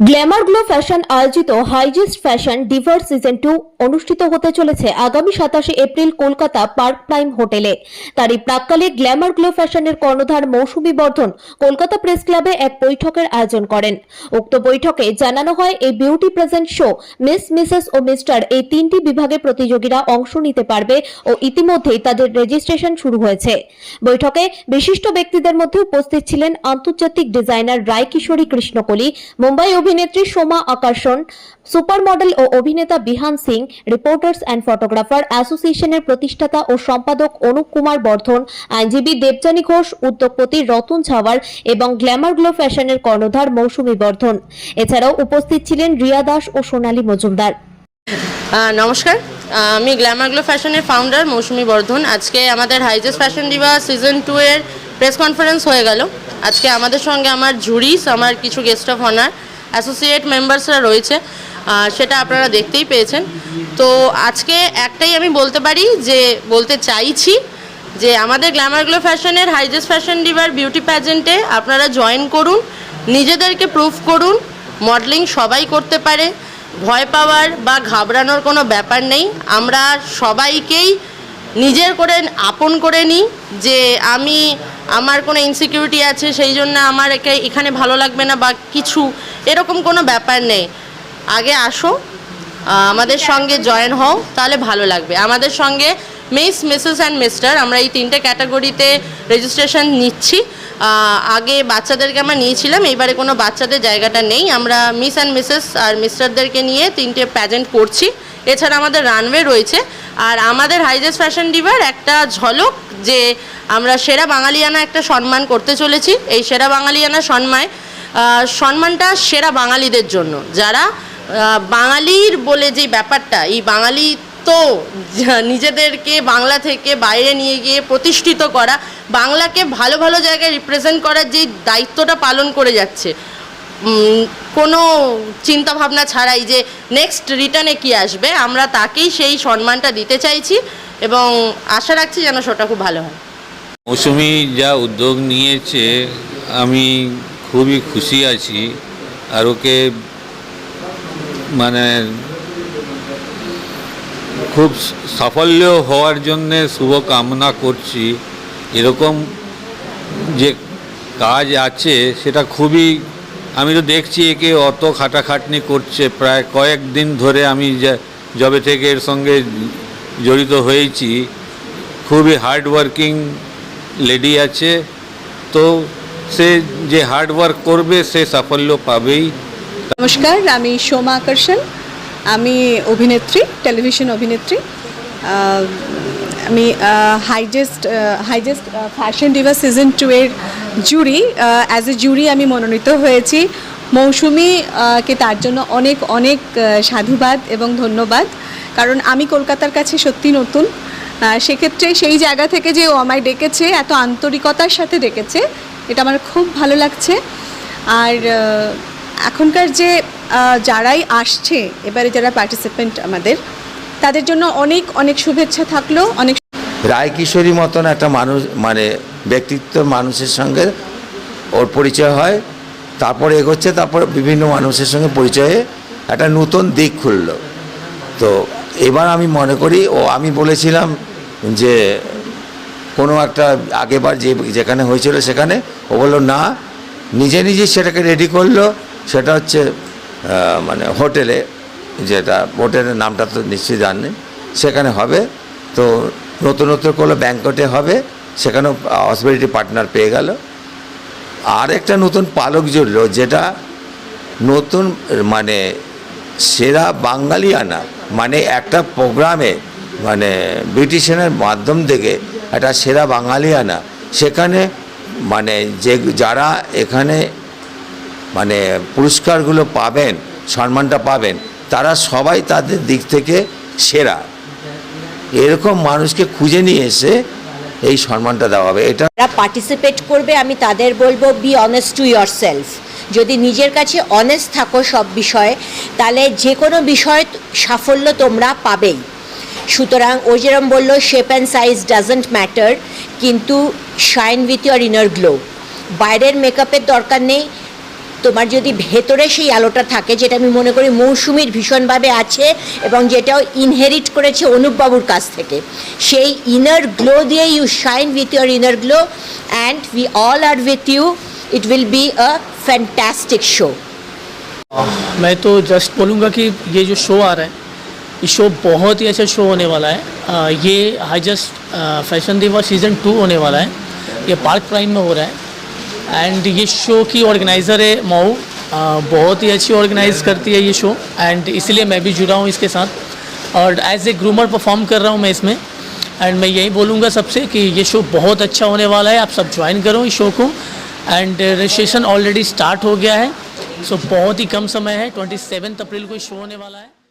Glamour glow fashion আয়োজিত হাইজেস্ট fashion ডিভার season 2 অনুষ্ঠিত হতে চলেছে আগামী 27 এপ্রিল কলকাতা পার্ক প্রাইম হোটেলে। তারই প্রাক্কালে গ্ল্যামার গ্লো ফ্যাশনের কর্ণধার মৌসুমী বর্ধন কলকাতা প্রেস ক্লাবে এক বৈঠকের আয়োজন করেন। উক্ত বৈঠকে জানানো হয় এই beauty present show miss, Mrs ও মিস্টার এই তিনটি বিভাগে প্রতিযোগীরা অংশ নিতে পারবে ও ইতিমধ্যেই তাদের রেজিস্ট্রেশন শুরু হয়েছে। বৈঠকে বিশিষ্ট ব্যক্তিদের মধ্যে উপস্থিত ছিলেন আন্তর্জাতিক ডিজাইনার রায় কিশোরী কৃষ্ণকলি, মুম্বাই অভিনেত্রী সোমা আকর্ষণ, সুপার মডেল ও অভিনেতা বিহান সিং, রিপোর্টার্স অ্যান্ড ফটোগ্রাফার অ্যাসোসিয়েশনের প্রতিষ্ঠাতা ও সম্পাদক অনুপ কুমার বর্ধন, আইনজীবী দেবযানী ঘোষ, উদ্যোগপতি রতন ঝাওয়ার এবং গ্ল্যামার গ্লো ফ্যাশনের কর্ণধার মৌসুমী বর্ধন। এছাড়াও উপস্থিত ছিলেন রিয়া দাস ও সোনালী মজুমদার। নমস্কার, আমি গ্ল্যামার গ্লো ফ্যাশনের ফাউন্ডার মৌসুমী বর্ধন। আজকে আমাদের হাইজেস্ট ফ্যাশন ডিভা সিজন 2 এর প্রেস কনফারেন্স হয়ে গেল। আজকে আমাদের সঙ্গে আমার জুরিস, আমার কিছু গেস্ট অফ অনার, অ্যাসোসিয়েট মেম্বার্সরা রয়েছে, সেটা আপনারা দেখতেই পেয়েছেন। তো আজকে একটাই আমি বলতে চাইছি যে আমাদের গ্ল্যামার গ্লো ফ্যাশনের হাইজেস্ট ফ্যাশন ডিভার বিউটি প্যাজেন্টে আপনারা জয়েন করুন, নিজেদেরকে প্রুভ করুন। মডেলিং সবাই করতে পারে, ভয় পাওয়ার বা ঘাবড়ানোর কোনো ব্যাপার নেই। আমরা সবাইকেই নিজের করে আপন করে নিই যে আমার কোনো ইনসিকিউরিটি আছে সেই জন্য আমার এখানে ভালো লাগবে না বা কিছু এরকম কোনো ব্যাপার নেই। আগে আসো, আমাদের সঙ্গে জয়েন হও, তাহলে ভালো লাগবে। আমাদের সঙ্গে মিস, মিসেস অ্যান্ড মিস্টার আমরা এই তিনটে ক্যাটাগরিতে রেজিস্ট্রেশন নিচ্ছি। আগে বাচ্চাদেরকে আমরা নিয়েছিলাম, এইবারে কোনো বাচ্চাদের জায়গাটা নেই। আমরা মিস অ্যান্ড মিসেস আর মিস্টারদেরকে নিয়ে তিনটে প্যাজেন্ট করছি। এছাড়া আমাদের রানওয়ে রয়েছে। আর আমাদের হাইজেস্ট ফ্যাশন ডিভার একটা ঝলক যে আমরা সেরা বাঙালিয়ানা একটা সম্মান করতে চলেছি। এই সেরা বাঙালিয়ানা সম্মানটা সেরা বাঙালিদের জন্য, যারা বাঙালির বলে যে ব্যাপারটা, এই বাঙালি তো নিজেদেরকে বাংলা থেকে বাইরে নিয়ে গিয়ে প্রতিষ্ঠিত করা, বাংলাকে ভালো ভালো জায়গায় রিপ্রেজেন্ট করার যে দায়িত্বটা পালন করে যাচ্ছে, কোনো চিন্তা ভাবনা ছাড়াই যে নেক্সট রিটার্নে কি আসবে, আমরা তাকেই সেই সম্মানটা দিতে চাইছি এবং আশা রাখছি যেন সেটা খুব ভালো হয়। মৌসুমী যা উদ্যোগ নিয়েছে আমি খুবই খুশি আছি, আর ওকে মানে খুব সাফল্য হওয়ার জন্যে শুভকামনা করছি। এরকম যে কাজ আছে সেটা খুবই, আমি তো দেখছি একে অত খাটাখাটনি করছে প্রায় কয়েকদিন ধরে। আমি যবে থেকে এর সঙ্গে জড়িত হয়েছি, খুবই হার্ডওয়ার্কিং লেডি আছে। তো সে যে হার্ডওয়ার্ক করবে সে সাফল্য পাবেই। নমস্কার, আমি সোমা আকর্ষণ, আমি অভিনেত্রী, টেলিভিশন অভিনেত্রী। আমি হাইজেস্ট ফ্যাশন ডিভা সিজন 2 এর জুরি, অ্যাজ এ জুরি আমি মনোনীত হয়েছি। মৌসুমীকে তার জন্য অনেক অনেক সাধুবাদ এবং ধন্যবাদ, কারণ আমি কলকাতার কাছে সত্যি নতুন। সেক্ষেত্রে সেই জায়গা থেকে যে ও আমায় ডেকেছে, এত আন্তরিকতার সাথে ডেকেছে, এটা আমার খুব ভালো লাগছে। আর এখনকার যে যারাই আসছে, এবারে যারা পার্টিসিপেন্ট আমাদের, তাদের জন্য অনেক অনেক শুভেচ্ছা থাকলো। অনেক রায় কিশোরী মতন একটা মানুষ, মানে ব্যক্তিত্ব মানুষের সঙ্গে ওর পরিচয় হয়, তারপরে এগোচ্ছে, তারপর বিভিন্ন মানুষের সঙ্গে পরিচয়ে একটা নতুন দিক খুলল। তো এবার আমি মনে করি, আমি বলেছিলাম যে কোনো একটা আগেবার যেখানে হয়েছিল সেখানে, ও বললো না, নিজে সেটাকে রেডি করলো। সেটা হচ্ছে মানে হোটেলে, যেটা হোটেলের নামটা তো নিশ্চয়ই জানেন, সেখানে হবে। তো নতুন করলো ব্যাংকটে হবে, সেখানেও হসপিটালিটি পার্টনার পেয়ে গেল। আর একটা নতুন পালক জুড়ল, যেটা নতুন মানে সেরা বাঙালিয়ানা, মানে একটা প্রোগ্রামে মানে বিউটিশিয়ানের মাধ্যম থেকে একটা সেরা বাঙালিয়ানা, সেখানে মানে যারা এখানে মানে পুরস্কারগুলো পাবেন, সম্মানটা পাবেন, তারা সবাই তাদের দিক থেকে সেরা। এরকম মানুষকে খুঁজে নিয়ে এসে এই সম্মানটা দেওয়া হবে। এটা পার্টিসিপেট করবে, আমি তাদের বলবো বি অনেস্ট টু ইয়োরসেলফ। যদি নিজের কাছে অনেস্ট থাকো সব বিষয়ে, তাহলে যে কোনো বিষয়ে সাফল্য তোমরা পাবেই। সুতরাং ও যেরকম বললো, shape and size doesn't matter, কিন্তু shine with your inner glow. বাইরের মেকআপের দরকার নেই, তোমার যদি ভেতরে সেই আলোটা থাকে, যেটা আমি মনে করি মৌসুমীর ভীষণভাবে আছে এবং যেটাও ইনহেরিট করেছে অনুপবাবুর কাছ থেকে, সেই ইনার গ্লো দিয়ে you shine with your inner glow and we all are with you. It will be a fantastic show. मैं तो जस्ट बोलूँगा कि ये जो शो आ रहा है, ये शो बहुत ही अच्छा शो होने वाला है। ये हाईजेस्ट फैशन दिवस सीज़न 2 होने वाला है। ये पार्क प्राइम में हो रहा है एंड ये शो की ऑर्गेनाइज़र है मऊ। बहुत ही अच्छी ऑर्गेनाइज़ करती है ये शो एंड इसलिए मैं भी जुड़ा हूँ इसके साथ और एज ए ग्रूमर परफॉर्म कर रहा हूँ मैं इसमें। एंड मैं यही बोलूँगा सबसे कि ये शो बहुत अच्छा होने वाला है, आप सब ज्वाइन करो इस शो को। एंड रजिस्ट्रेशन ऑलरेडी स्टार्ट हो गया है, सो बहुत ही कम समय है, 27 अप्रैल को शो होने वाला है।